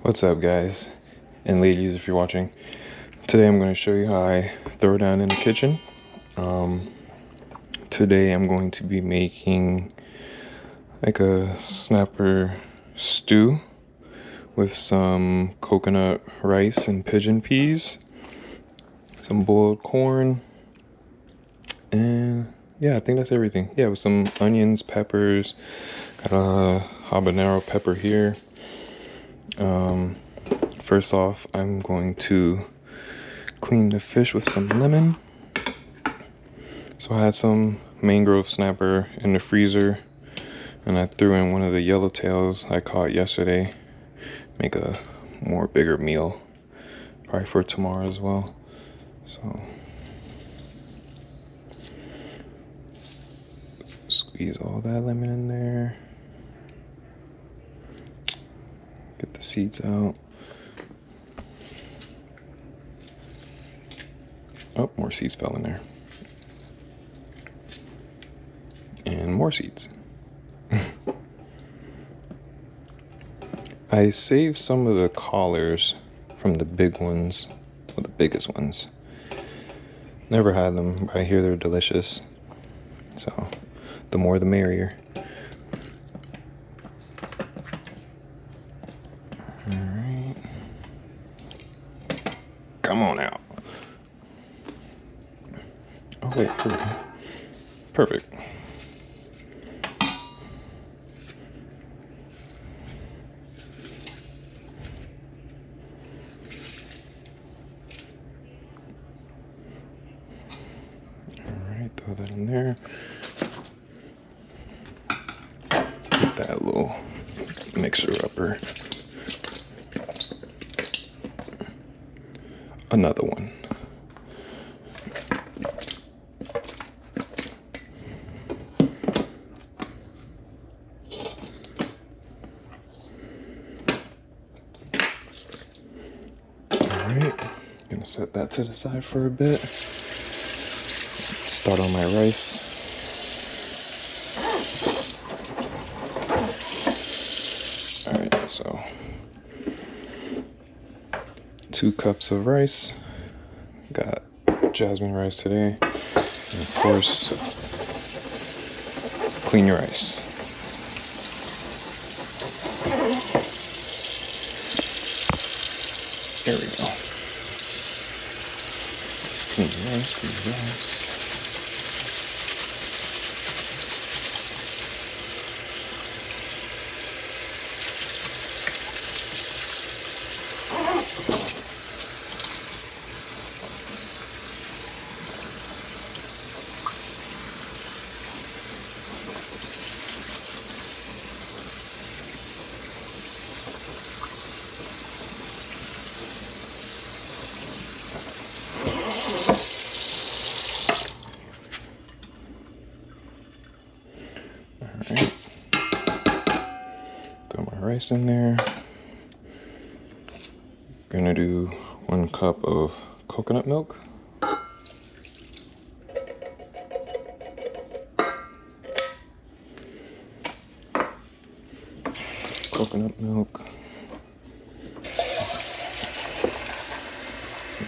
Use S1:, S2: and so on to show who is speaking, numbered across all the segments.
S1: What's up, guys and ladies, if you're watching? Today I'm going to show you how I throw down in the kitchen. Today I'm going to be making like a snapper stew with some coconut rice and pigeon peas, some boiled corn, and yeah, I think that's everything. Yeah, with some onions, peppers, got a habanero pepper here. First off, I'm going to clean the fish with some lemon. So I had some mangrove snapper in the freezer, and I threw in one of the yellowtails I caught yesterday. Make a more bigger meal, probably for tomorrow as well. So squeeze all that lemon in there. Get the seeds out. Oh, more seeds fell in there. And more seeds. I saved some of the collars from the big ones, or the biggest ones. Never had them, but I hear they're delicious. So, the more the merrier. Alright. Come on out. Oh wait, here we go. Perfect. Alright, throw that in there. Get that little mixer upper. Another one. Alright, gonna set that to the side for a bit. Start on my rice. Alright, so 2 cups of rice. Got jasmine rice today. And of course, clean your rice. There we go. Clean your rice, clean your rice. Alright. Throw my rice in there. Gonna do 1 cup of coconut milk. Coconut milk.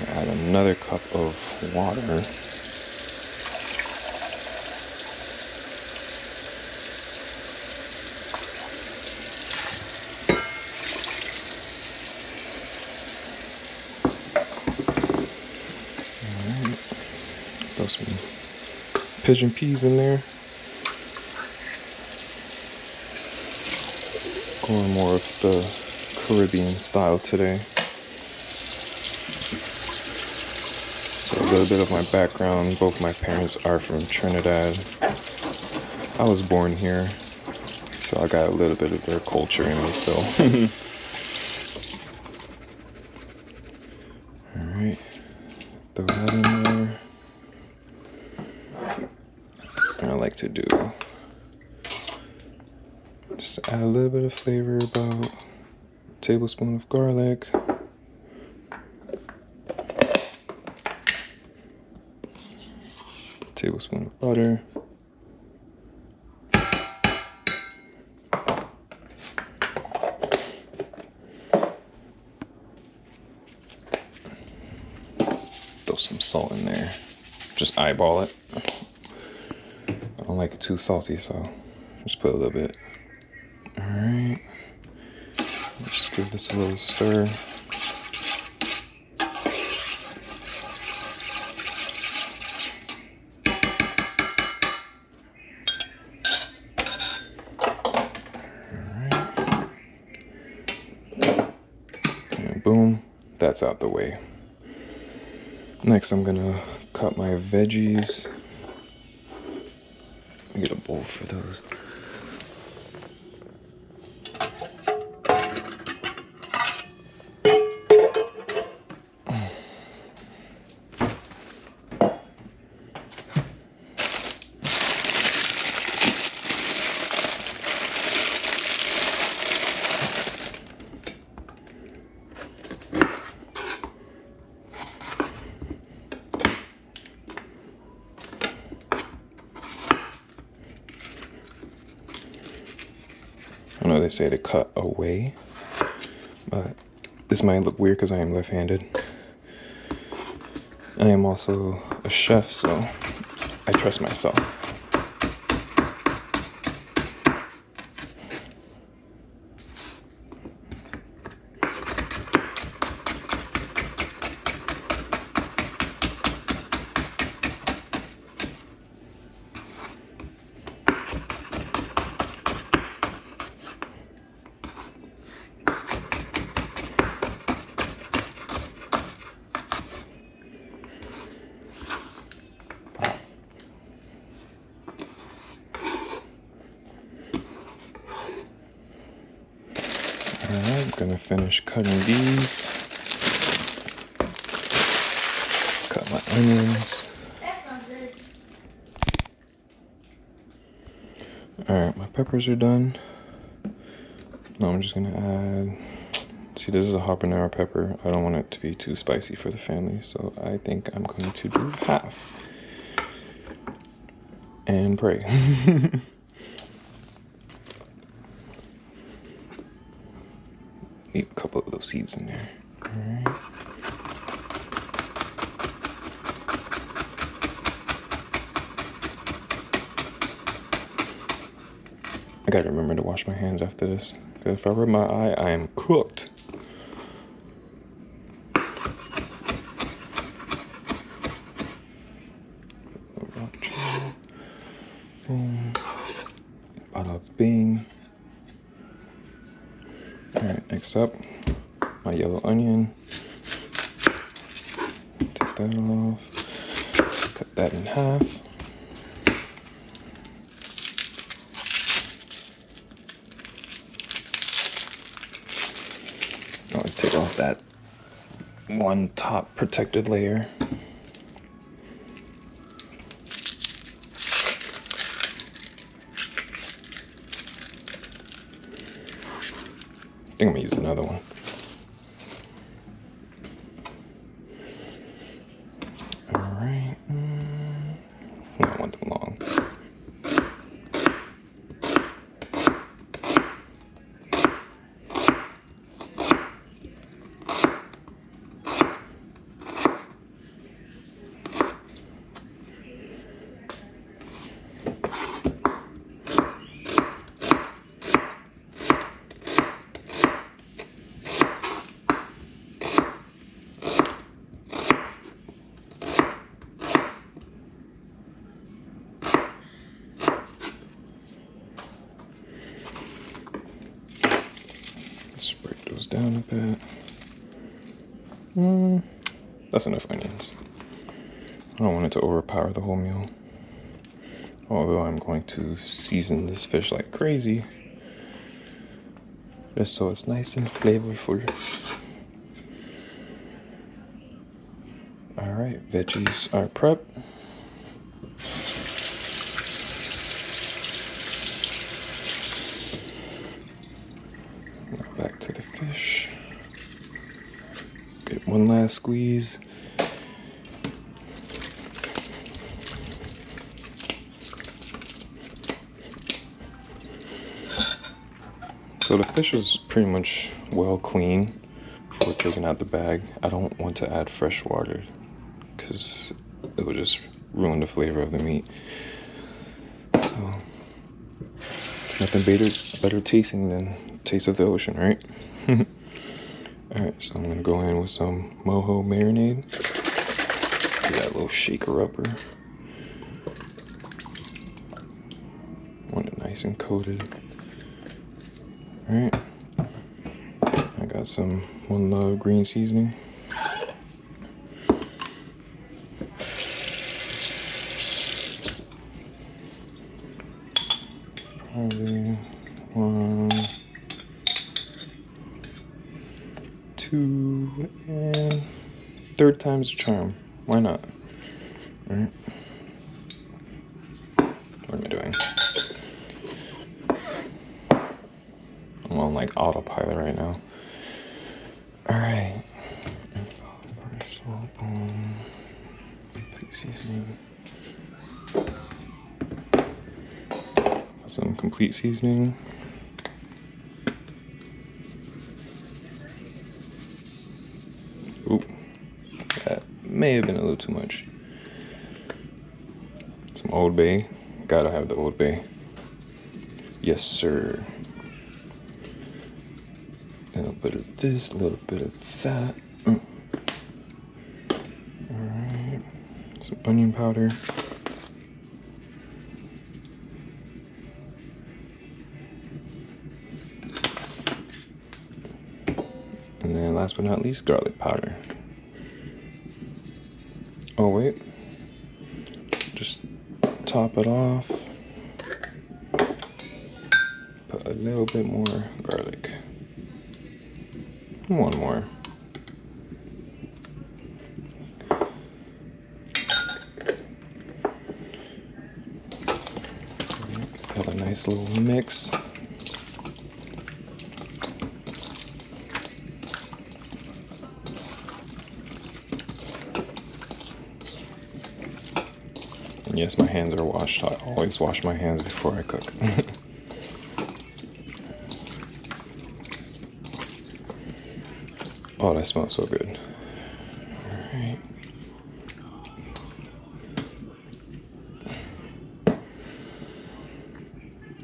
S1: Add another cup of water. Alright. Throw some pigeon peas in there. Going more of the Caribbean style today. So a little bit of my background. Both my parents are from Trinidad. I was born here, so I got a little bit of their culture in me still. Alright, throw that in there. And I like to do, just add a little bit of flavor, about a tablespoon of garlic. Tablespoon of butter. salt in there. Just eyeball it. I don't like it too salty, so just put a little bit. All right. Just give this a little stir. Boom, that's out the way. Next, I'm gonna cut my veggies. Let me get a bowl for those. I know they say to cut away, but this might look weird because I am left-handed. I am also a chef, so I trust myself. Alright, I'm gonna finish cutting these. Cut my onions. Alright, my peppers are done. Now I'm just gonna add, see, this is a habanero pepper. I don't want it to be too spicy for the family, so I think I'm going to do half. And pray. Leave a couple of those seeds in there. Alright. I gotta remember to wash my hands after this, because if I rub my eye, I am cooked. Boom. Bada bing. Alright, next up, my yellow onion. Take that off. Cut that in half. Let's take off that one top protected layer. I think I'm gonna use another one. All right. I don't want them long. Down a bit. That's enough onions. I don't want it to overpower the whole meal. Although I'm going to season this fish like crazy, just so it's nice and flavorful. Alright, veggies are prepped. Back to the fish. Get one last squeeze. So the fish is pretty much well cleaned before taking out the bag. I don't want to add fresh water because it would just ruin the flavor of the meat. So nothing better tasting than taste of the ocean, right? Alright, so I'm gonna go in with some mojo marinade. Give that little shaker upper. Want it nice and coated. Alright. I got some One Love green seasoning. Probably 1, 2, and third time's the charm. Why not? Alright. What am I doing? I'm on like autopilot right now. Alright. Complete seasoning. Some complete seasoning. Oop. That may have been a little too much. Some Old Bay. Gotta have the Old Bay. Yes, sir. A little bit of this, a little bit of that. Alright. Some onion powder. And then last but not least, garlic powder. Oh wait. Just top it off. Put a little bit more garlic. One more. Have a nice little mix. And yes, my hands are washed. I always wash my hands before I cook. Oh, that smells so good. Alright.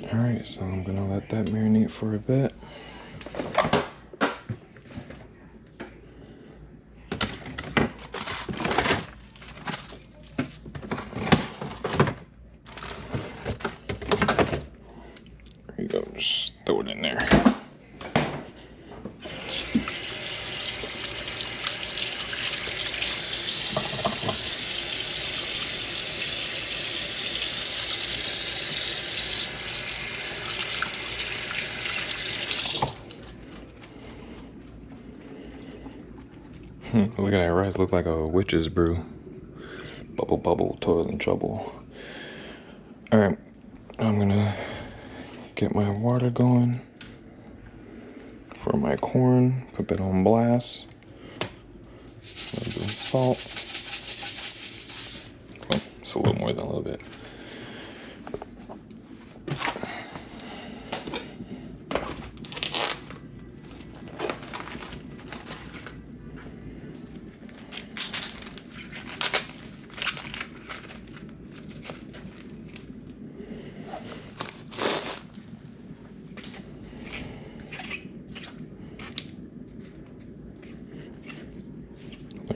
S1: Alright, so I'm gonna let that marinate for a bit. There you go, just throw it in there. Look at that rice, look like a witch's brew. Bubble, bubble, toil and trouble. Alright, I'm gonna get my water going for my corn. Put that on blast. A little bit of salt. Oh, it's a little more than a little bit.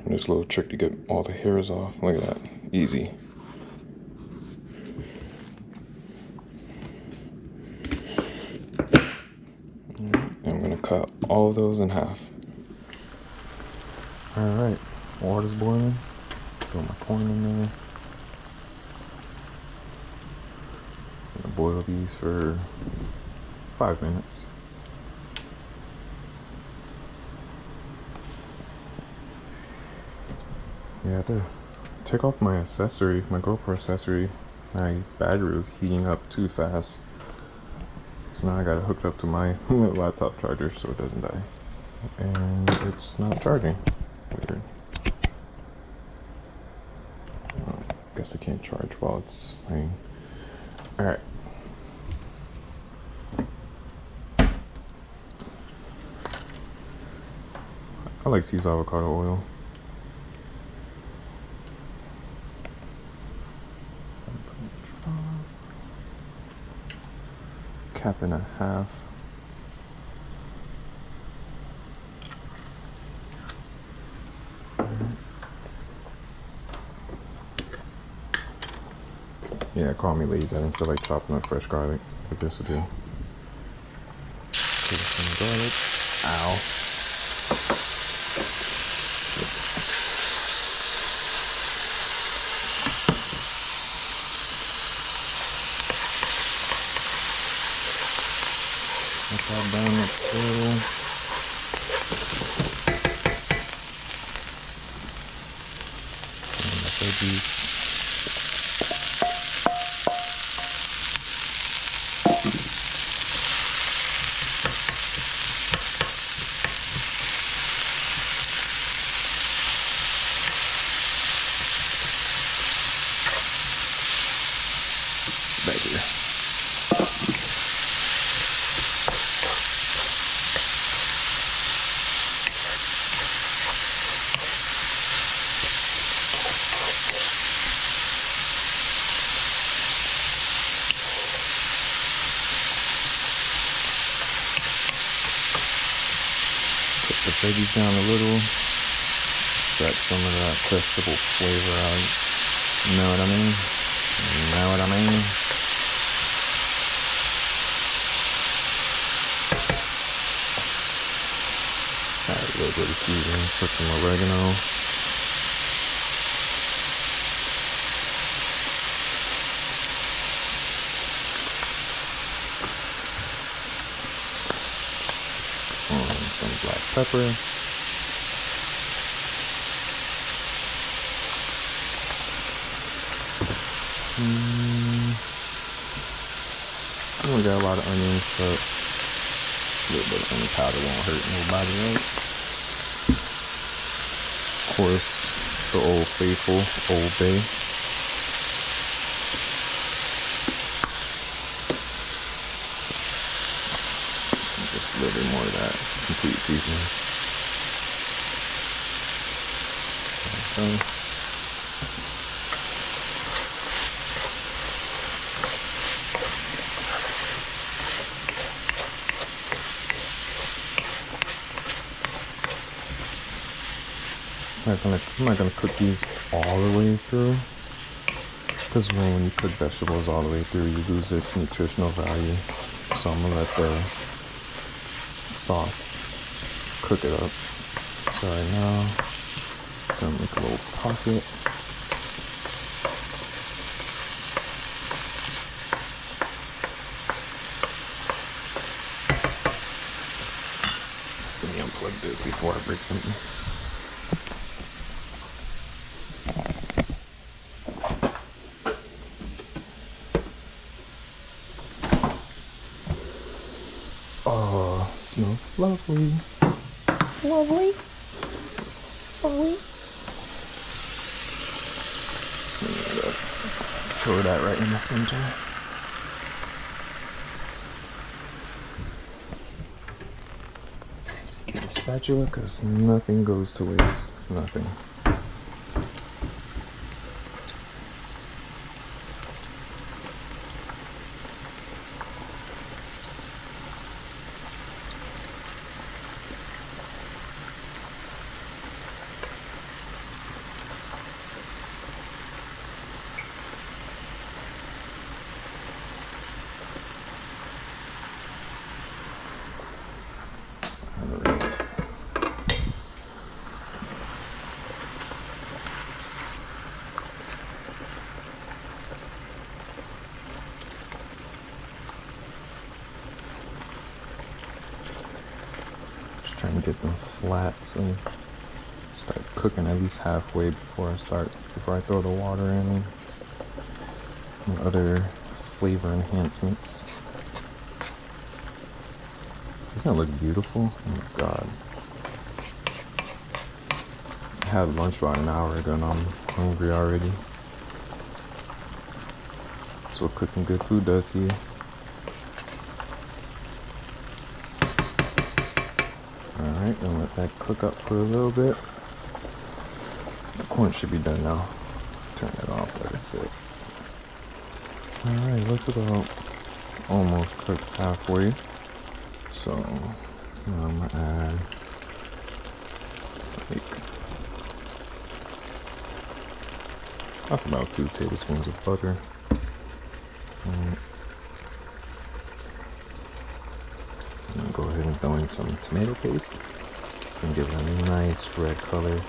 S1: This little trick to get all the hairs off. Look at that. Easy. I'm gonna cut all of those in half. Alright, water's boiling. Throw my corn in there. I'm gonna boil these for 5 minutes. Yeah, I had to take off my accessory, my GoPro accessory. My battery was heating up too fast. So now I got it hooked up to my laptop charger so it doesn't die. And it's not charging. Weird. I guess I can't charge while it's playing. Alright. I like to use avocado oil. 1.5 cups. Yeah, call me lazy. I didn't feel like chopping up fresh garlic, but this will do. Put some garlic. Ow. Put that down the middle. And the veggies. Back here. Put the veggies down a little. Extract some of that vegetable flavor out. You know what I mean? You know what I mean? Add a little bit of seasoning, put some oregano. And some black pepper. I don't got a lot of onions, but a little bit of onion powder won't hurt nobody, right? Of course, the Old Faithful, Old Bay. Just a little bit more of that complete seasoning. Okay. I'm not gonna cook these all the way through, because when you cook vegetables all the way through, you lose its nutritional value. So I'm gonna let the sauce cook it up. So right now, I'm gonna make a little pocket. Let me unplug this before I break something. Oh, smells lovely. Lovely. Lovely. Throw that right in the center. Get a spatula, because nothing goes to waste. Nothing. Trying to get them flat, so start cooking at least halfway before I throw the water in and other flavor enhancements. Doesn't it look beautiful? Oh my god. I had lunch about an hour ago and I'm hungry already. That's what cooking good food does to you. Alright, gonna let that cook up for a little bit. The corn should be done now. Turn it off, let it sit. Alright, looks about almost cooked halfway. So I'm gonna add like, that's about 2 tablespoons of butter. And I'm gonna go ahead and throw in some tomato paste. It's gonna give it a nice red color.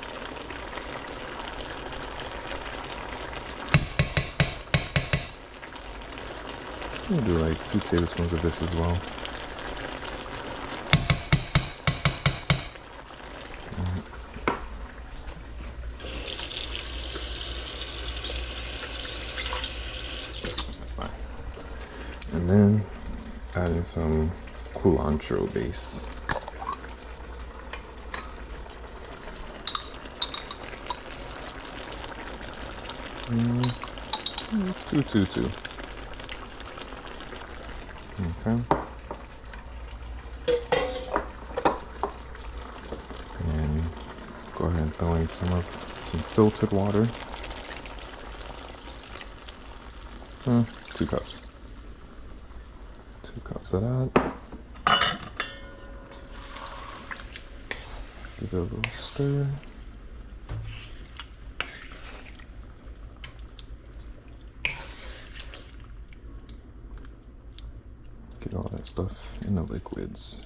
S1: I'm gonna do like 2 tablespoons of this as well. That's fine. And then adding some cilantro base. Two. Okay. And go ahead and throw in some filtered water. 2 cups. 2 cups of that. Give it a little stir. Get all that stuff in the liquids.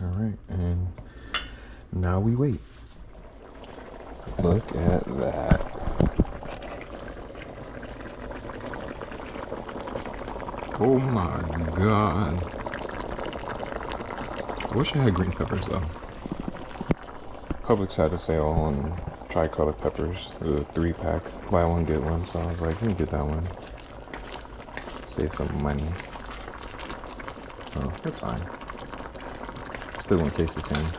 S1: All right, and now we wait. Look at that. Oh my God. I wish I had green peppers though. Publix had a sale on tricolor peppers, the 3-pack, buy one get one. So I was like, let me get that one. Save some monies. Oh, that's fine. Still won't taste the same.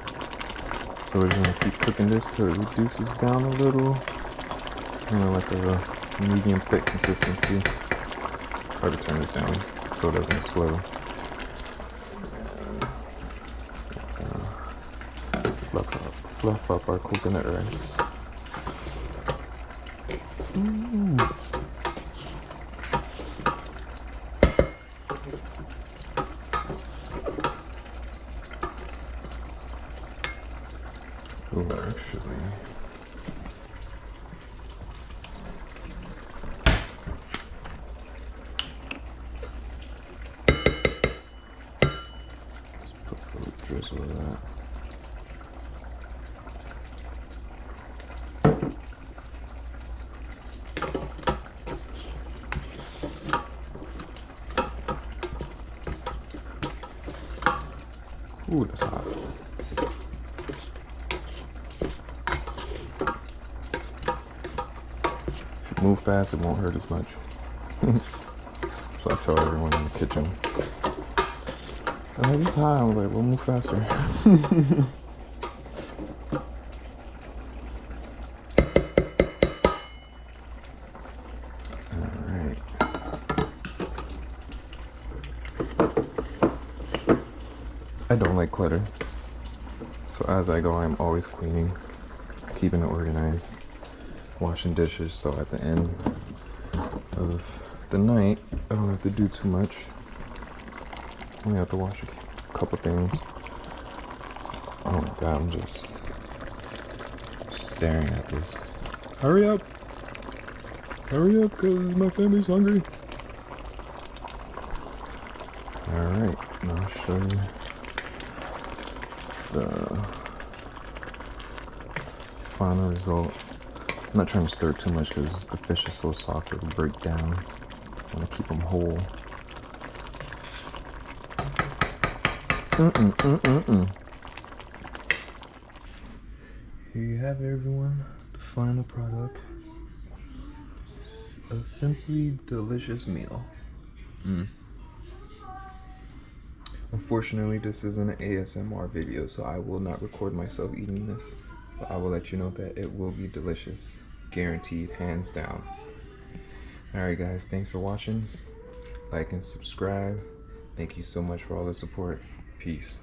S1: So we're gonna keep cooking this till it reduces down a little. Like a medium thick consistency. Try to turn this down so it doesn't explode. Fluff up our coconut rice. Oh, actually. Let's put a little drizzle of that. Ooh, that's hot. If you move fast, it won't hurt as much. So I tell everyone in the kitchen. They're like, it's hot. I'm like, we'll move faster. Alright. I don't like clutter. So as I go, I'm always cleaning, keeping it organized, washing dishes. So at the end of the night, I don't have to do too much. I only have to wash a couple things. Oh my God, I'm just staring at this. Hurry up! Hurry up, because my family's hungry. Alright, now I'll show you the final result. I'm not trying to stir too much because the fish is so soft it'll break down. I want to keep them whole. Here you have it, everyone. The final product. It's a simply delicious meal. Unfortunately, this is an ASMR video, so I will not record myself eating this. But I will let you know that it will be delicious. Guaranteed, hands down. Alright guys, thanks for watching. Like and subscribe. Thank you so much for all the support. Peace.